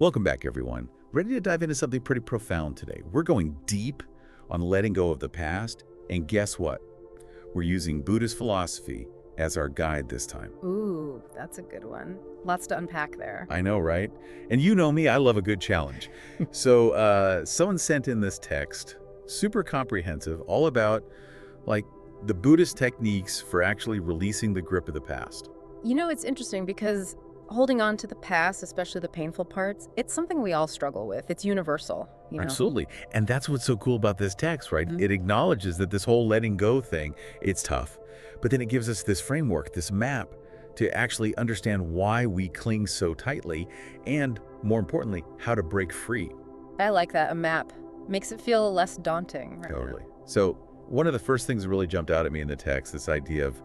Welcome back, everyone. Ready to dive into something pretty profound today. We're going deep on letting go of the past, and guess what? We're using Buddhist philosophy as our guide this time. Ooh, that's a good one. Lots to unpack there. I know, right? And you know me, I love a good challenge. So someone sent in this text, super comprehensive, all about like the Buddhist techniques for actually releasing the grip of the past. You know, it's interesting because holding on to the past, especially the painful parts, it's something we all struggle with. It's universal. Absolutely. And that's what's so cool about this text, right? Mhm. It acknowledges that this whole letting go thing, it's tough. But then it gives us this framework, this map to actually understand why we cling so tightly and, more importantly, how to break free. I like that, a map. Makes it feel less daunting. Right? Totally. So one of the first things that really jumped out at me in the text, this idea of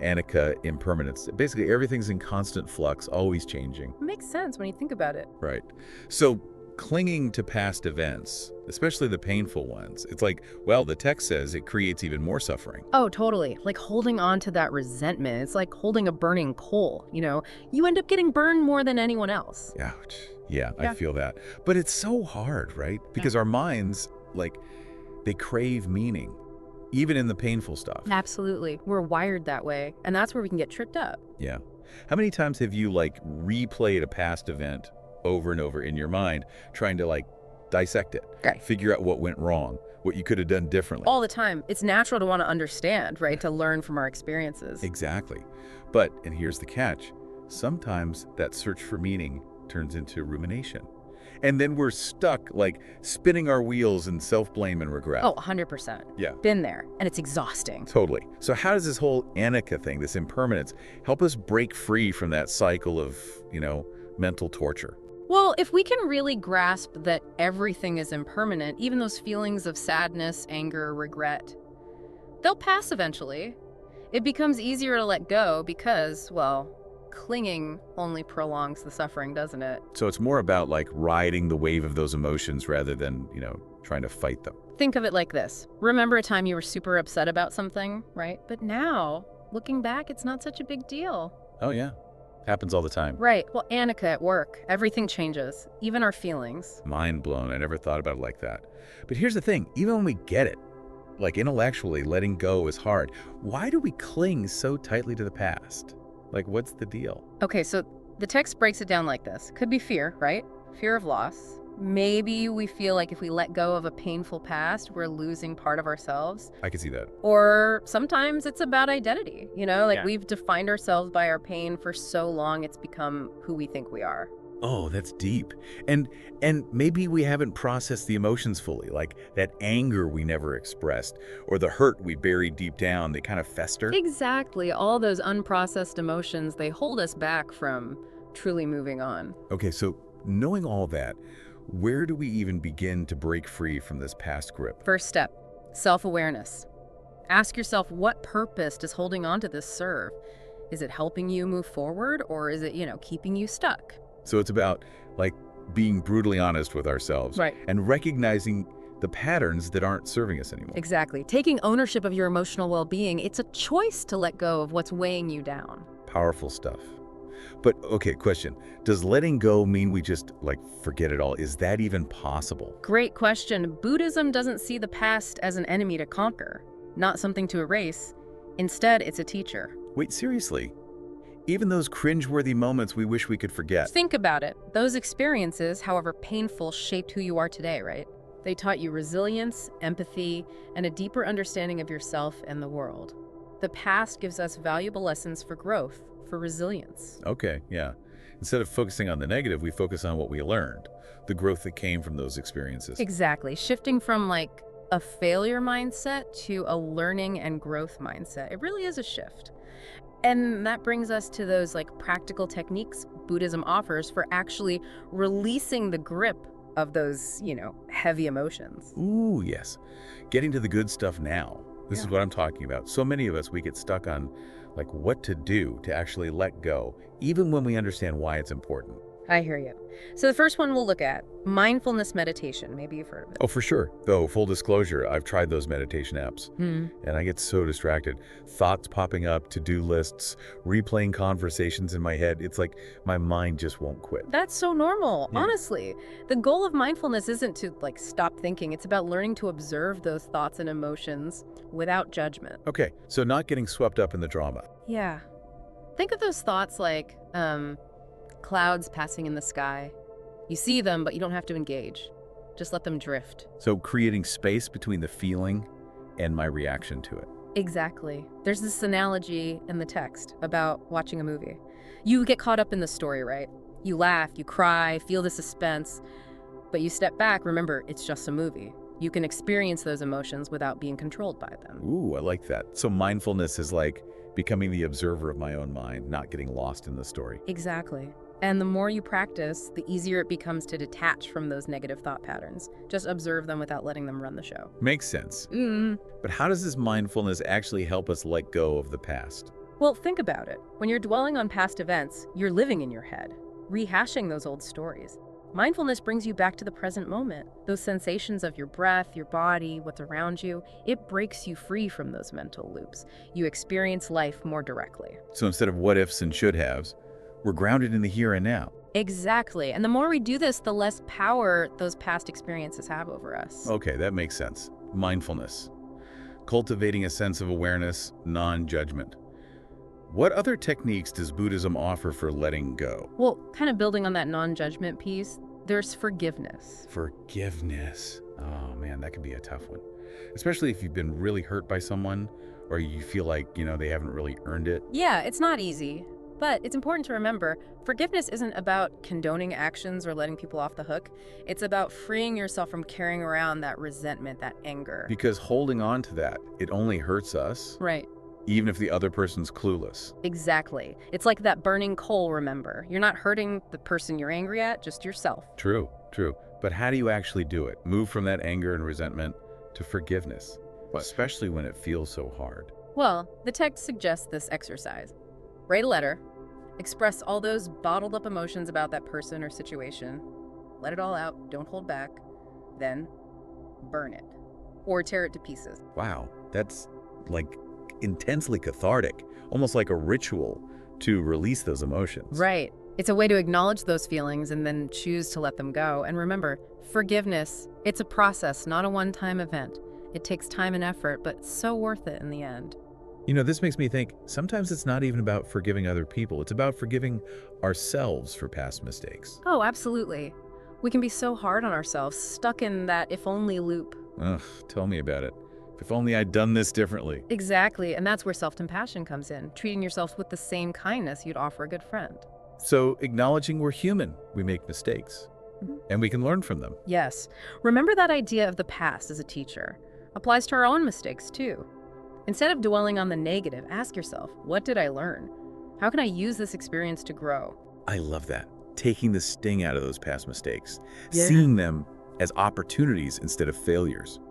anicca, impermanence. Basically, everything's in constant flux, always changing. Makes sense when you think about it. Right. So clinging to past events, especially the painful ones, it's like, well, the text says it creates even more suffering. Oh, totally. Like holding on to that resentment. It's like holding a burning coal, You end up getting burned more than anyone else. Ouch. Yeah, I Yeah. feel that. But it's so hard, right? Because our minds, they crave meaning, even in the painful stuff. Absolutely. We're wired that way. And that's where we can get tripped up. Yeah. How many times have you, replayed a past event over and over in your mind, trying to, dissect it, Okay. figure out what went wrong, what you could have done differently? All the time. It's natural to want to understand, right? To learn from our experiences. Exactly. But, and here's the catch, sometimes that search for meaning turns into rumination. And then we're stuck, spinning our wheels in self-blame and regret. Oh, 100%. Yeah. Been there. And it's exhausting. Totally. So how does this whole anicca thing, this impermanence, help us break free from that cycle of, mental torture? Well, if we can really grasp that everything is impermanent, even those feelings of sadness, anger, regret, they'll pass eventually. It becomes easier to let go because, well, clinging only prolongs the suffering, doesn't it? So it's more about riding the wave of those emotions rather than, trying to fight them. Think of it like this. Remember a time you were super upset about something, right? But now, looking back, it's not such a big deal. Oh, yeah. Happens all the time. Right. Well, Annika, at work, everything changes, even our feelings. Mind blown. I never thought about it like that. But here's the thing. Even when we get it, intellectually, letting go is hard. Why do we cling so tightly to the past? What's the deal? Okay, so the text breaks it down like this. Could be fear, right? Fear of loss. Maybe we feel like if we let go of a painful past, we're losing part of ourselves. I can see that. Or sometimes it's about identity, Yeah. We've defined ourselves by our pain for so long it's become who we think we are. Oh, that's deep. And maybe we haven't processed the emotions fully, like that anger we never expressed, or the hurt we buried deep down, they kind of fester. Exactly. All those unprocessed emotions, they hold us back from truly moving on. Okay, so knowing all that, where do we even begin to break free from this past grip? First step, self-awareness. Ask yourself, what purpose does holding on to this serve? Is it helping you move forward, or is it, keeping you stuck? So it's about being brutally honest with ourselves, Right. and recognizing the patterns that aren't serving us anymore. Exactly. Taking ownership of your emotional well-being, it's a choice to let go of what's weighing you down. Powerful stuff. But okay, question. Does letting go mean we just forget it all? Is that even possible? Great question. Buddhism doesn't see the past as an enemy to conquer, not something to erase. Instead, it's a teacher. Wait, seriously? Even those cringeworthy moments we wish we could forget. Think about it. Those experiences, however painful, shaped who you are today, right? They taught you resilience, empathy, and a deeper understanding of yourself and the world. The past gives us valuable lessons for growth, for resilience. Okay, yeah. Instead of focusing on the negative, we focus on what we learned, the growth that came from those experiences. Exactly. Shifting from a failure mindset to a learning and growth mindset. It really is a shift. And that brings us to those practical techniques Buddhism offers for actually releasing the grip of those, heavy emotions. Ooh, yes. Getting to the good stuff now. This is Yeah. what I'm talking about. So many of us, we get stuck on what to do to actually let go, even when we understand why it's important. I hear you. So the first one we'll look at, mindfulness meditation. Maybe you've heard of it. Oh, for sure. Though, full disclosure, I've tried those meditation apps, Hmm. and I get so distracted. Thoughts popping up, to-do lists, replaying conversations in my head. It's like my mind just won't quit. That's so normal, Yeah. honestly. The goal of mindfulness isn't to stop thinking. It's about learning to observe those thoughts and emotions without judgment. Okay, so not getting swept up in the drama. Yeah. Think of those thoughts like clouds passing in the sky. You see them, but you don't have to engage. Just let them drift. So creating space between the feeling and my reaction to it. Exactly. There's this analogy in the text about watching a movie. You get caught up in the story, right? You laugh, you cry, feel the suspense, but you step back, remember, it's just a movie. You can experience those emotions without being controlled by them. Ooh, I like that. So mindfulness is like becoming the observer of my own mind, not getting lost in the story. Exactly. And the more you practice, the easier it becomes to detach from those negative thought patterns. Just observe them without letting them run the show. Makes sense. But how does this mindfulness actually help us let go of the past? Well, think about it. When you're dwelling on past events, you're living in your head, rehashing those old stories. Mindfulness brings you back to the present moment. Those sensations of your breath, your body, what's around you, it breaks you free from those mental loops. You experience life more directly. So instead of what ifs and should haves, we're grounded in the here and now. Exactly. And the more we do this, the less power those past experiences have over us. Okay, that makes sense. Mindfulness. Cultivating a sense of awareness, non-judgment. What other techniques does Buddhism offer for letting go? Well, kind of building on that non-judgment piece, there's forgiveness. Forgiveness. Oh man, that can be a tough one. Especially if you've been really hurt by someone or you feel like, they haven't really earned it. Yeah, it's not easy. But it's important to remember, forgiveness isn't about condoning actions or letting people off the hook. It's about freeing yourself from carrying around that resentment, that anger. Because holding on to that, it only hurts us, Right. even if the other person's clueless. Exactly. It's like that burning coal, remember. You're not hurting the person you're angry at, just yourself. True, true. But how do you actually do it? Move from that anger and resentment to forgiveness, especially when it feels so hard. Well, the text suggests this exercise. Write a letter, express all those bottled up emotions about that person or situation, let it all out, don't hold back, then burn it or tear it to pieces. Wow, that's like intensely cathartic, almost like a ritual to release those emotions. Right. It's a way to acknowledge those feelings and then choose to let them go. And remember, forgiveness, it's a process, not a one-time event. It takes time and effort, but so worth it in the end. This makes me think sometimes it's not even about forgiving other people. It's about forgiving ourselves for past mistakes. Oh, absolutely. We can be so hard on ourselves, stuck in that if only loop. Ugh, tell me about it. If only I'd done this differently. Exactly. And that's where self-compassion comes in, treating yourself with the same kindness you'd offer a good friend. So acknowledging we're human, we make mistakes, and we can learn from them. Yes. Remember that idea of the past as a teacher. Applies to our own mistakes, too. Instead of dwelling on the negative, ask yourself, what did I learn? How can I use this experience to grow? I love that. Taking the sting out of those past mistakes, Yeah. seeing them as opportunities instead of failures.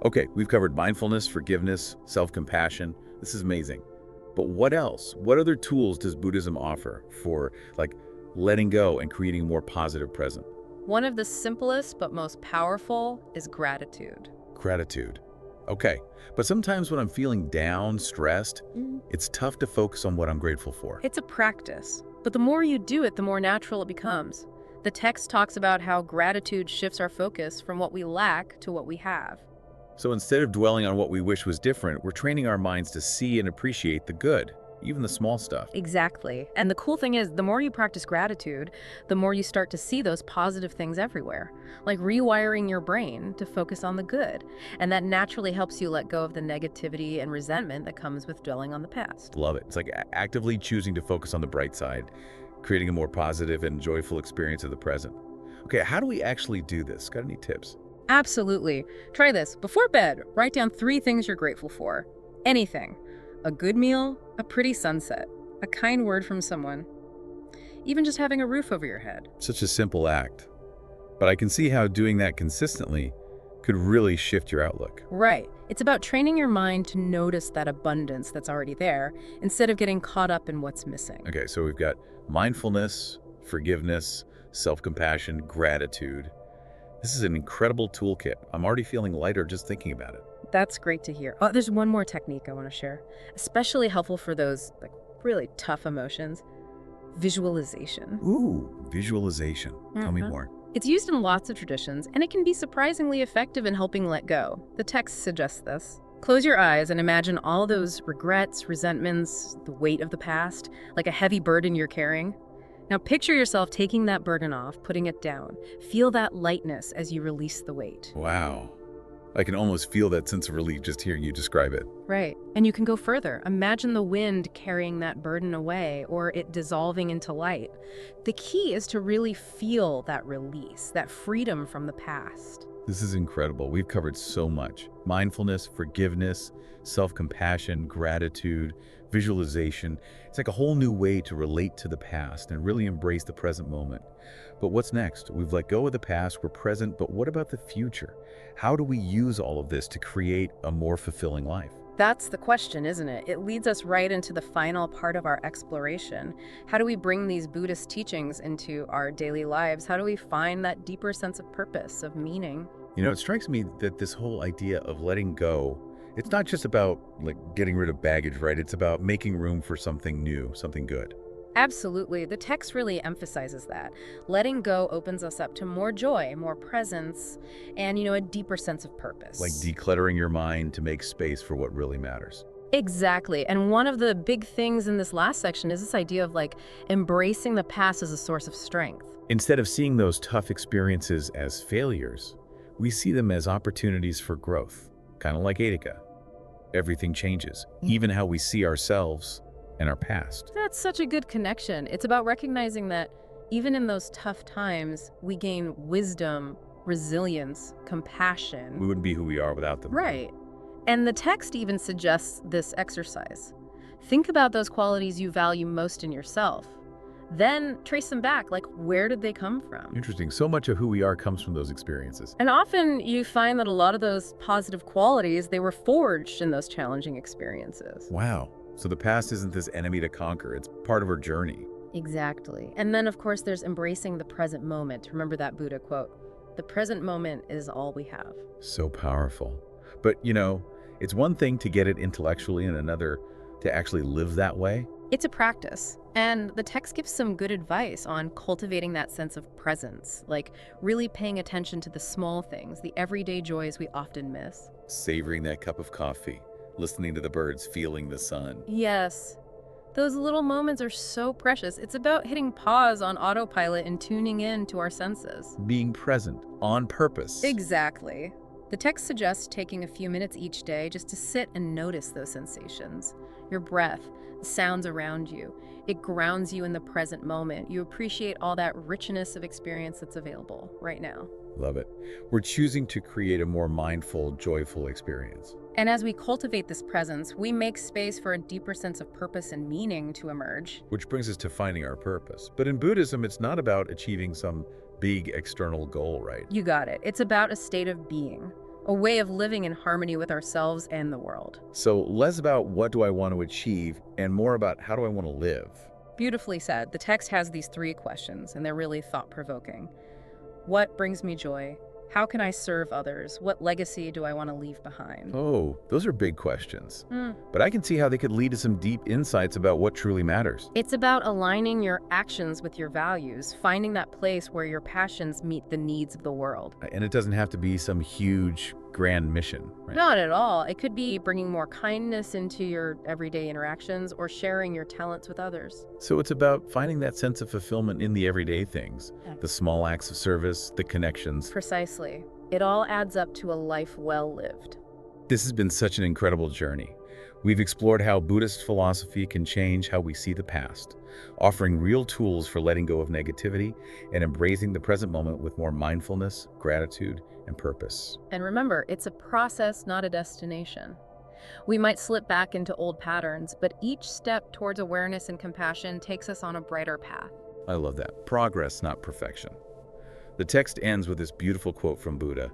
Okay, we've covered mindfulness, forgiveness, self-compassion. This is amazing. But what else? What other tools does Buddhism offer for letting go and creating a more positive present? One of the simplest but most powerful is gratitude. Gratitude. Okay, but sometimes when I'm feeling down, stressed, it's tough to focus on what I'm grateful for. It's a practice, but the more you do it, the more natural it becomes. The text talks about how gratitude shifts our focus from what we lack to what we have. So instead of dwelling on what we wish was different, we're training our minds to see and appreciate the good, even the small stuff. Exactly. And the cool thing is, the more you practice gratitude, the more you start to see those positive things everywhere, like rewiring your brain to focus on the good. And that naturally helps you let go of the negativity and resentment that comes with dwelling on the past. Love it. It's like actively choosing to focus on the bright side, creating a more positive and joyful experience of the present. Okay, how do we actually do this? Got any tips? Absolutely. Try this. Before bed, write down 3 things you're grateful for. Anything. A good meal, a pretty sunset, a kind word from someone, even just having a roof over your head. Such a simple act. But I can see how doing that consistently could really shift your outlook. Right. It's about training your mind to notice that abundance that's already there instead of getting caught up in what's missing. Okay, so we've got mindfulness, forgiveness, self-compassion, gratitude. This is an incredible toolkit. I'm already feeling lighter just thinking about it. That's great to hear. Oh, there's one more technique I want to share, especially helpful for those like really tough emotions. Visualization. Ooh, visualization. Tell me Mhm. more. It's used in lots of traditions, and it can be surprisingly effective in helping let go. The text suggests this. Close your eyes and imagine all those regrets, resentments, the weight of the past, like a heavy burden you're carrying. Now picture yourself taking that burden off, putting it down. Feel that lightness as you release the weight. Wow. I can almost feel that sense of relief just hearing you describe it. Right. And you can go further. Imagine the wind carrying that burden away or it dissolving into light. The key is to really feel that release, that freedom from the past. This is incredible. We've covered so much. Mindfulness, forgiveness, self-compassion, gratitude, visualization. It's like a whole new way to relate to the past and really embrace the present moment. But what's next? We've let go of the past, we're present, but what about the future? How do we use all of this to create a more fulfilling life? That's the question, isn't it? It leads us right into the final part of our exploration. How do we bring these Buddhist teachings into our daily lives? How do we find that deeper sense of purpose, of meaning? You know, it strikes me that this whole idea of letting go, it's not just about like getting rid of baggage, right? It's about making room for something new, something good. Absolutely. The text really emphasizes that. Letting go opens us up to more joy, more presence, and, a deeper sense of purpose. Like decluttering your mind to make space for what really matters. Exactly. And one of the big things in this last section is this idea of embracing the past as a source of strength. Instead of seeing those tough experiences as failures, we see them as opportunities for growth, kind of like Attica. Everything changes, even how we see ourselves and our past. That's such a good connection. It's about recognizing that even in those tough times, we gain wisdom, resilience, compassion. We wouldn't be who we are without them. Right. And the text even suggests this exercise. Think about those qualities you value most in yourself. Then trace them back, where did they come from? Interesting. So much of who we are comes from those experiences. And often you find that a lot of those positive qualities, they were forged in those challenging experiences. Wow. So the past isn't this enemy to conquer. It's part of our journey. Exactly. And then, of course, there's embracing the present moment. Remember that Buddha quote, "The present moment is all we have." So powerful. But, it's one thing to get it intellectually and another to actually live that way. It's a practice. And the text gives some good advice on cultivating that sense of presence, like really paying attention to the small things, the everyday joys we often miss. Savoring that cup of coffee, listening to the birds, feeling the sun. Yes. Those little moments are so precious. It's about hitting pause on autopilot and tuning in to our senses. Being present on purpose. Exactly. The text suggests taking a few minutes each day just to sit and notice those sensations. Your breath, the sounds around you. It grounds you in the present moment. You appreciate all that richness of experience that's available right now. Love it. We're choosing to create a more mindful, joyful experience. And as we cultivate this presence, we make space for a deeper sense of purpose and meaning to emerge. Which brings us to finding our purpose. But in Buddhism, it's not about achieving some big external goal, right? You got it. It's about a state of being, a way of living in harmony with ourselves and the world. So less about what do I want to achieve and more about how do I want to live. Beautifully said. The text has these 3 questions, and they're really thought-provoking. What brings me joy? How can I serve others? What legacy do I want to leave behind? Oh, those are big questions. But I can see how they could lead to some deep insights about what truly matters. It's about aligning your actions with your values, finding that place where your passions meet the needs of the world. And it doesn't have to be some huge, grand mission, right? Not at all. It could be bringing more kindness into your everyday interactions or sharing your talents with others. So it's about finding that sense of fulfillment in the everyday things, Yeah. the small acts of service, the connections. Precisely. It all adds up to a life well lived. This has been such an incredible journey. We've explored how Buddhist philosophy can change how we see the past, offering real tools for letting go of negativity and embracing the present moment with more mindfulness, gratitude, and purpose. And remember, it's a process, not a destination. We might slip back into old patterns, but each step towards awareness and compassion takes us on a brighter path. I love that. Progress, not perfection. The text ends with this beautiful quote from Buddha.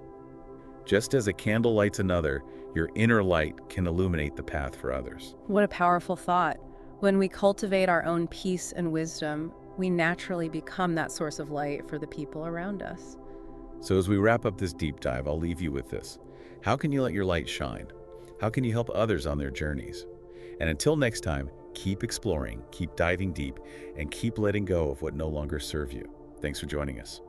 Just as a candle lights another, your inner light can illuminate the path for others. What a powerful thought. When we cultivate our own peace and wisdom, we naturally become that source of light for the people around us. So as we wrap up this deep dive, I'll leave you with this. How can you let your light shine? How can you help others on their journeys? And until next time, keep exploring, keep diving deep, and keep letting go of what no longer serves you. Thanks for joining us.